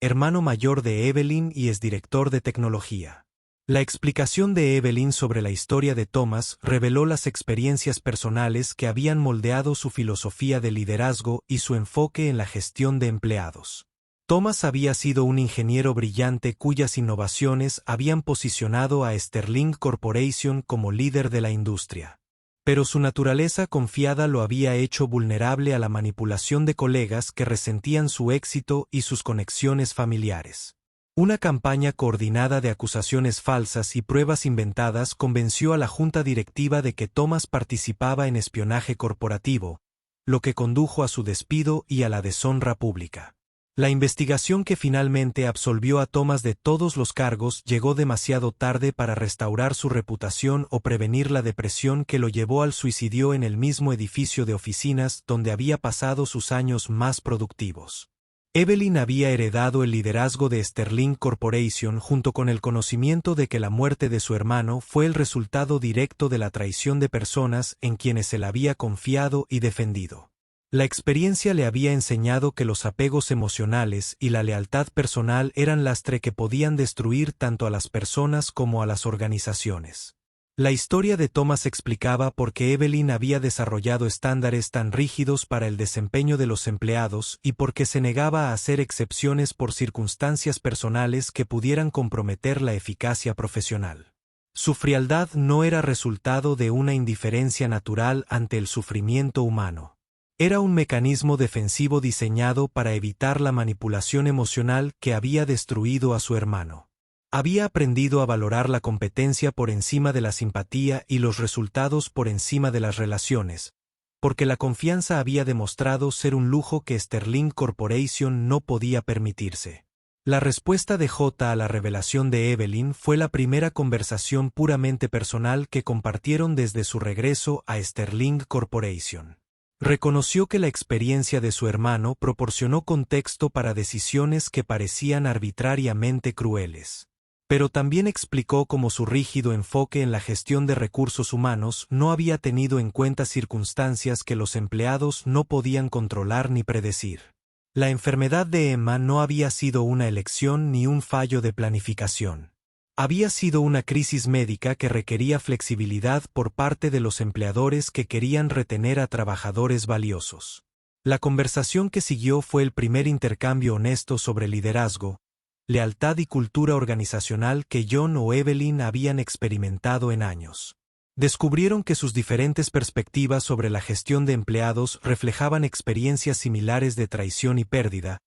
hermano mayor de Evelyn y exdirector de tecnología. La explicación de Evelyn sobre la historia de Thomas reveló las experiencias personales que habían moldeado su filosofía de liderazgo y su enfoque en la gestión de empleados. Thomas había sido un ingeniero brillante cuyas innovaciones habían posicionado a Sterling Corporation como líder de la industria. Pero su naturaleza confiada lo había hecho vulnerable a la manipulación de colegas que resentían su éxito y sus conexiones familiares. Una campaña coordinada de acusaciones falsas y pruebas inventadas convenció a la junta directiva de que Thomas participaba en espionaje corporativo, lo que condujo a su despido y a la deshonra pública. La investigación que finalmente absolvió a Thomas de todos los cargos llegó demasiado tarde para restaurar su reputación o prevenir la depresión que lo llevó al suicidio en el mismo edificio de oficinas donde había pasado sus años más productivos. Evelyn había heredado el liderazgo de Sterling Corporation junto con el conocimiento de que la muerte de su hermano fue el resultado directo de la traición de personas en quienes él había confiado y defendido. La experiencia le había enseñado que los apegos emocionales y la lealtad personal eran lastre que podían destruir tanto a las personas como a las organizaciones. La historia de Thomas explicaba por qué Evelyn había desarrollado estándares tan rígidos para el desempeño de los empleados y por qué se negaba a hacer excepciones por circunstancias personales que pudieran comprometer la eficacia profesional. Su frialdad no era resultado de una indiferencia natural ante el sufrimiento humano. Era un mecanismo defensivo diseñado para evitar la manipulación emocional que había destruido a su hermano. Había aprendido a valorar la competencia por encima de la simpatía y los resultados por encima de las relaciones, porque la confianza había demostrado ser un lujo que Sterling Corporation no podía permitirse. La respuesta de J a la revelación de Evelyn fue la primera conversación puramente personal que compartieron desde su regreso a Sterling Corporation. Reconoció que la experiencia de su hermano proporcionó contexto para decisiones que parecían arbitrariamente crueles. Pero también explicó cómo su rígido enfoque en la gestión de recursos humanos no había tenido en cuenta circunstancias que los empleados no podían controlar ni predecir. La enfermedad de Emma no había sido una elección ni un fallo de planificación. Había sido una crisis médica que requería flexibilidad por parte de los empleadores que querían retener a trabajadores valiosos. La conversación que siguió fue el primer intercambio honesto sobre liderazgo, lealtad y cultura organizacional que John o Evelyn habían experimentado en años. Descubrieron que sus diferentes perspectivas sobre la gestión de empleados reflejaban experiencias similares de traición y pérdida,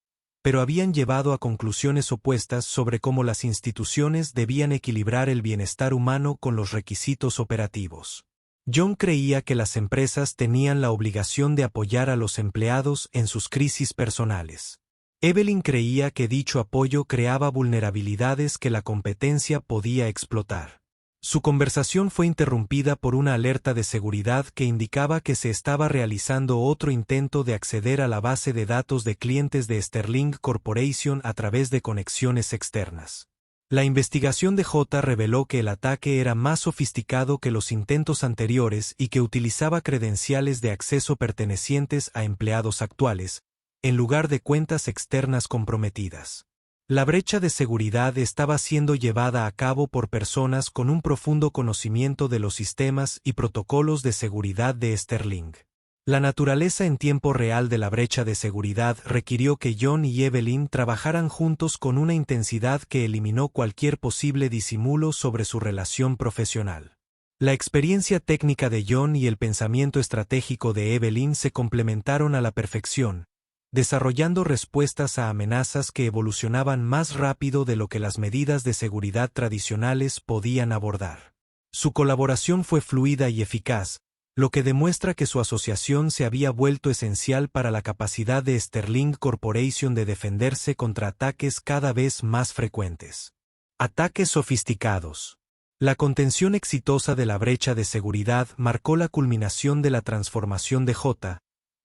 pero habían llevado a conclusiones opuestas sobre cómo las instituciones debían equilibrar el bienestar humano con los requisitos operativos. John creía que las empresas tenían la obligación de apoyar a los empleados en sus crisis personales. Evelyn creía que dicho apoyo creaba vulnerabilidades que la competencia podía explotar. Su conversación fue interrumpida por una alerta de seguridad que indicaba que se estaba realizando otro intento de acceder a la base de datos de clientes de Sterling Corporation a través de conexiones externas. La investigación de J reveló que el ataque era más sofisticado que los intentos anteriores y que utilizaba credenciales de acceso pertenecientes a empleados actuales, en lugar de cuentas externas comprometidas. La brecha de seguridad estaba siendo llevada a cabo por personas con un profundo conocimiento de los sistemas y protocolos de seguridad de Sterling. La naturaleza en tiempo real de la brecha de seguridad requirió que John y Evelyn trabajaran juntos con una intensidad que eliminó cualquier posible disimulo sobre su relación profesional. La experiencia técnica de John y el pensamiento estratégico de Evelyn se complementaron a la perfección, desarrollando respuestas a amenazas que evolucionaban más rápido de lo que las medidas de seguridad tradicionales podían abordar. Su colaboración fue fluida y eficaz, lo que demuestra que su asociación se había vuelto esencial para la capacidad de Sterling Corporation de defenderse contra ataques cada vez más frecuentes. Ataques sofisticados. La contención exitosa de la brecha de seguridad marcó la culminación de la transformación de J,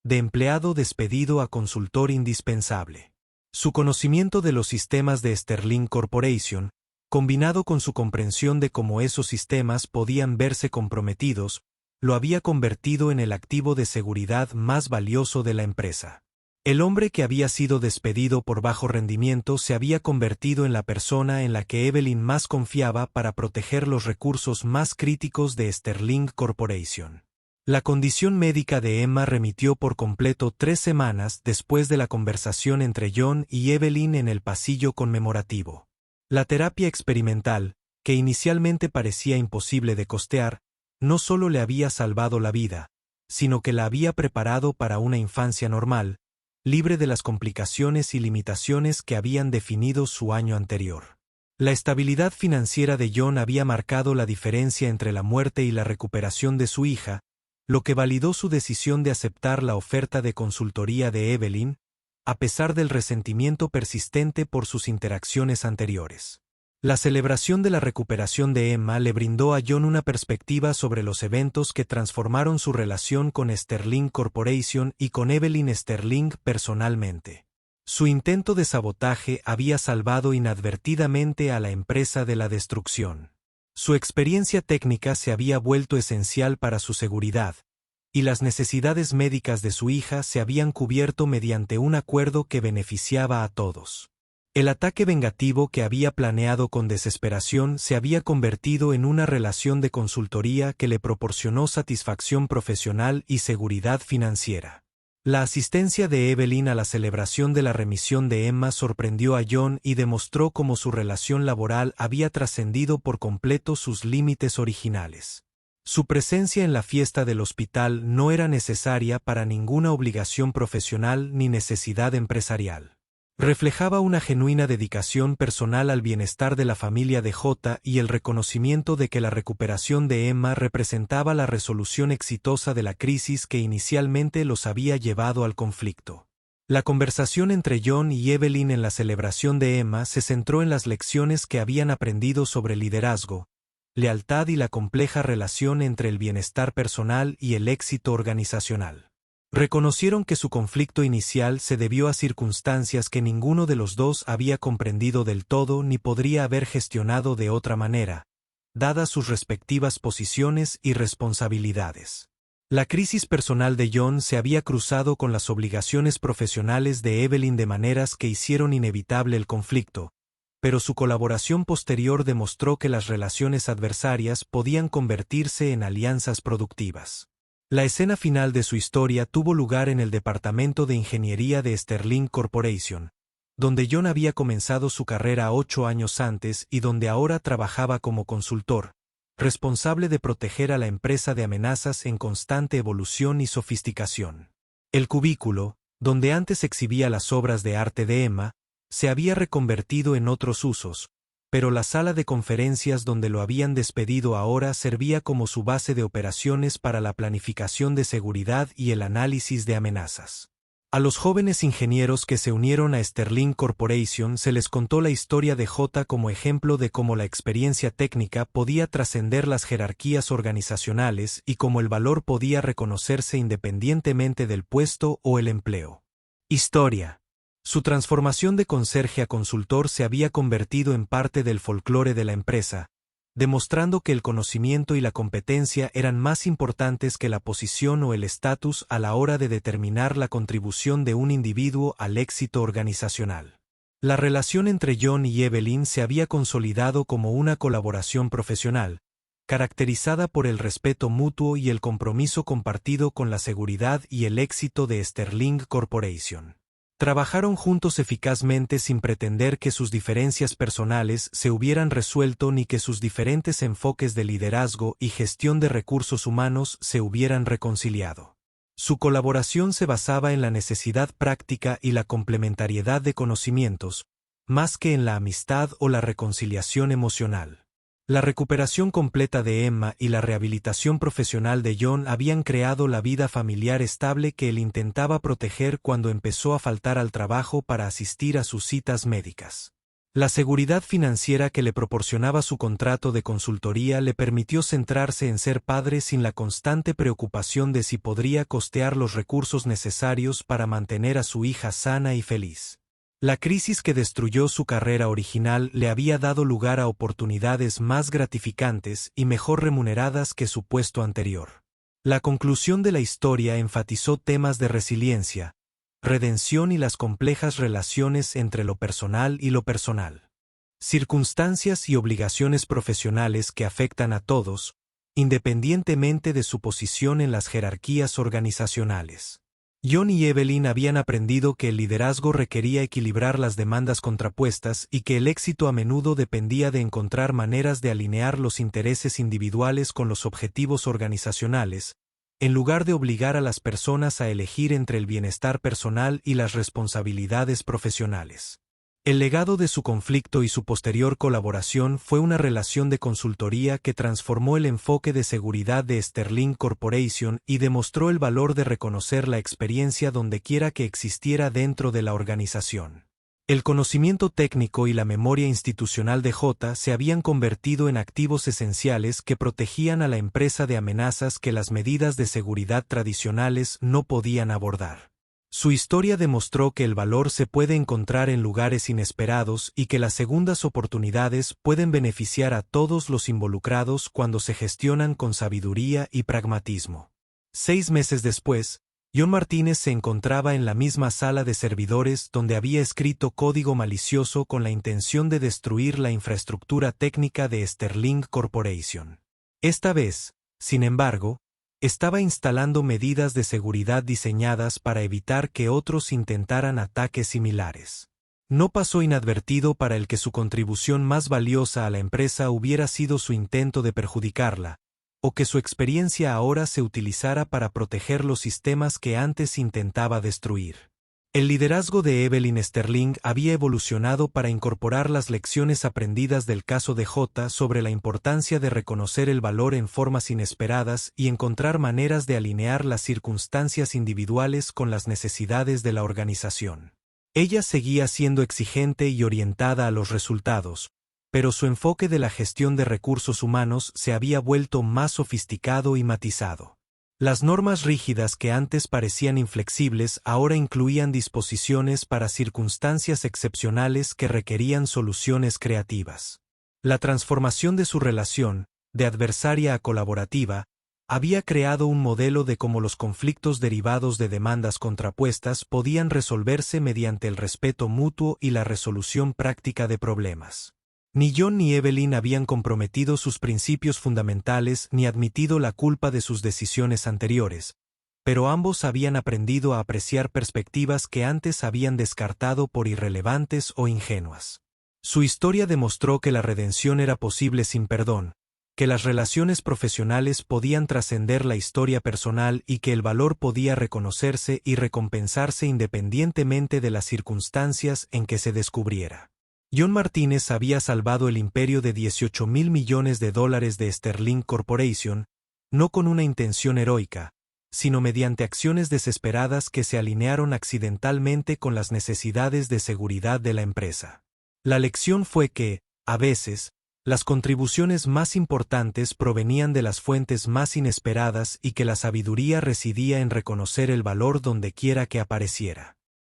de empleado despedido a consultor indispensable. Su conocimiento de los sistemas de Sterling Corporation, combinado con su comprensión de cómo esos sistemas podían verse comprometidos, lo había convertido en el activo de seguridad más valioso de la empresa. El hombre que había sido despedido por bajo rendimiento se había convertido en la persona en la que Evelyn más confiaba para proteger los recursos más críticos de Sterling Corporation. La condición médica de Emma remitió por completo 3 semanas después de la conversación entre John y Evelyn en el pasillo conmemorativo. La terapia experimental, que inicialmente parecía imposible de costear, no solo le había salvado la vida, sino que la había preparado para una infancia normal, libre de las complicaciones y limitaciones que habían definido su año anterior. La estabilidad financiera de John había marcado la diferencia entre la muerte y la recuperación de su hija, lo que validó su decisión de aceptar la oferta de consultoría de Evelyn, a pesar del resentimiento persistente por sus interacciones anteriores. La celebración de la recuperación de Emma le brindó a John una perspectiva sobre los eventos que transformaron su relación con Sterling Corporation y con Evelyn Sterling personalmente. Su intento de sabotaje había salvado inadvertidamente a la empresa de la destrucción. Su experiencia técnica se había vuelto esencial para su seguridad, y las necesidades médicas de su hija se habían cubierto mediante un acuerdo que beneficiaba a todos. El ataque vengativo que había planeado con desesperación se había convertido en una relación de consultoría que le proporcionó satisfacción profesional y seguridad financiera. La asistencia de Evelyn a la celebración de la remisión de Emma sorprendió a John y demostró cómo su relación laboral había trascendido por completo sus límites originales. Su presencia en la fiesta del hospital no era necesaria para ninguna obligación profesional ni necesidad empresarial. Reflejaba una genuina dedicación personal al bienestar de la familia de J y el reconocimiento de que la recuperación de Emma representaba la resolución exitosa de la crisis que inicialmente los había llevado al conflicto. La conversación entre John y Evelyn en la celebración de Emma se centró en las lecciones que habían aprendido sobre liderazgo, lealtad y la compleja relación entre el bienestar personal y el éxito organizacional. Reconocieron que su conflicto inicial se debió a circunstancias que ninguno de los dos había comprendido del todo ni podría haber gestionado de otra manera, dadas sus respectivas posiciones y responsabilidades. La crisis personal de John se había cruzado con las obligaciones profesionales de Evelyn de maneras que hicieron inevitable el conflicto, pero su colaboración posterior demostró que las relaciones adversarias podían convertirse en alianzas productivas. La escena final de su historia tuvo lugar en el departamento de ingeniería de Sterling Corporation, donde John había comenzado su carrera 8 años antes y donde ahora trabajaba como consultor, responsable de proteger a la empresa de amenazas en constante evolución y sofisticación. El cubículo, donde antes exhibía las obras de arte de Emma, se había reconvertido en otros usos, pero la sala de conferencias donde lo habían despedido ahora servía como su base de operaciones para la planificación de seguridad y el análisis de amenazas. A los jóvenes ingenieros que se unieron a Sterling Corporation se les contó la historia de J como ejemplo de cómo la experiencia técnica podía trascender las jerarquías organizacionales y cómo el valor podía reconocerse independientemente del puesto o el empleo. Historia. Su transformación de conserje a consultor se había convertido en parte del folclore de la empresa, demostrando que el conocimiento y la competencia eran más importantes que la posición o el estatus a la hora de determinar la contribución de un individuo al éxito organizacional. La relación entre John y Evelyn se había consolidado como una colaboración profesional, caracterizada por el respeto mutuo y el compromiso compartido con la seguridad y el éxito de Sterling Corporation. Trabajaron juntos eficazmente sin pretender que sus diferencias personales se hubieran resuelto ni que sus diferentes enfoques de liderazgo y gestión de recursos humanos se hubieran reconciliado. Su colaboración se basaba en la necesidad práctica y la complementariedad de conocimientos, más que en la amistad o la reconciliación emocional. La recuperación completa de Emma y la rehabilitación profesional de John habían creado la vida familiar estable que él intentaba proteger cuando empezó a faltar al trabajo para asistir a sus citas médicas. La seguridad financiera que le proporcionaba su contrato de consultoría le permitió centrarse en ser padre sin la constante preocupación de si podría costear los recursos necesarios para mantener a su hija sana y feliz. La crisis que destruyó su carrera original le había dado lugar a oportunidades más gratificantes y mejor remuneradas que su puesto anterior. La conclusión de la historia enfatizó temas de resiliencia, redención y las complejas relaciones entre lo personal y lo personal. Circunstancias y obligaciones profesionales que afectan a todos, independientemente de su posición en las jerarquías organizacionales. John y Evelyn habían aprendido que el liderazgo requería equilibrar las demandas contrapuestas y que el éxito a menudo dependía de encontrar maneras de alinear los intereses individuales con los objetivos organizacionales, en lugar de obligar a las personas a elegir entre el bienestar personal y las responsabilidades profesionales. El legado de su conflicto y su posterior colaboración fue una relación de consultoría que transformó el enfoque de seguridad de Sterling Corporation y demostró el valor de reconocer la experiencia dondequiera que existiera dentro de la organización. El conocimiento técnico y la memoria institucional de J se habían convertido en activos esenciales que protegían a la empresa de amenazas que las medidas de seguridad tradicionales no podían abordar. Su historia demostró que el valor se puede encontrar en lugares inesperados y que las segundas oportunidades pueden beneficiar a todos los involucrados cuando se gestionan con sabiduría y pragmatismo. 6 meses después, John Martínez se encontraba en la misma sala de servidores donde había escrito código malicioso con la intención de destruir la infraestructura técnica de Sterling Corporation. Esta vez, sin embargo, estaba instalando medidas de seguridad diseñadas para evitar que otros intentaran ataques similares. No pasó inadvertido para el que su contribución más valiosa a la empresa hubiera sido su intento de perjudicarla, o que su experiencia ahora se utilizara para proteger los sistemas que antes intentaba destruir. El liderazgo de Evelyn Sterling había evolucionado para incorporar las lecciones aprendidas del caso de J sobre la importancia de reconocer el valor en formas inesperadas y encontrar maneras de alinear las circunstancias individuales con las necesidades de la organización. Ella seguía siendo exigente y orientada a los resultados, pero su enfoque de la gestión de recursos humanos se había vuelto más sofisticado y matizado. Las normas rígidas que antes parecían inflexibles ahora incluían disposiciones para circunstancias excepcionales que requerían soluciones creativas. La transformación de su relación, de adversaria a colaborativa, había creado un modelo de cómo los conflictos derivados de demandas contrapuestas podían resolverse mediante el respeto mutuo y la resolución práctica de problemas. Ni John ni Evelyn habían comprometido sus principios fundamentales ni admitido la culpa de sus decisiones anteriores, pero ambos habían aprendido a apreciar perspectivas que antes habían descartado por irrelevantes o ingenuas. Su historia demostró que la redención era posible sin perdón, que las relaciones profesionales podían trascender la historia personal y que el valor podía reconocerse y recompensarse independientemente de las circunstancias en que se descubriera. John Martínez había salvado el imperio de $18.000 millones de Sterling Corporation, no con una intención heroica, sino mediante acciones desesperadas que se alinearon accidentalmente con las necesidades de seguridad de la empresa. La lección fue que, a veces, las contribuciones más importantes provenían de las fuentes más inesperadas y que la sabiduría residía en reconocer el valor donde quiera que apareciera.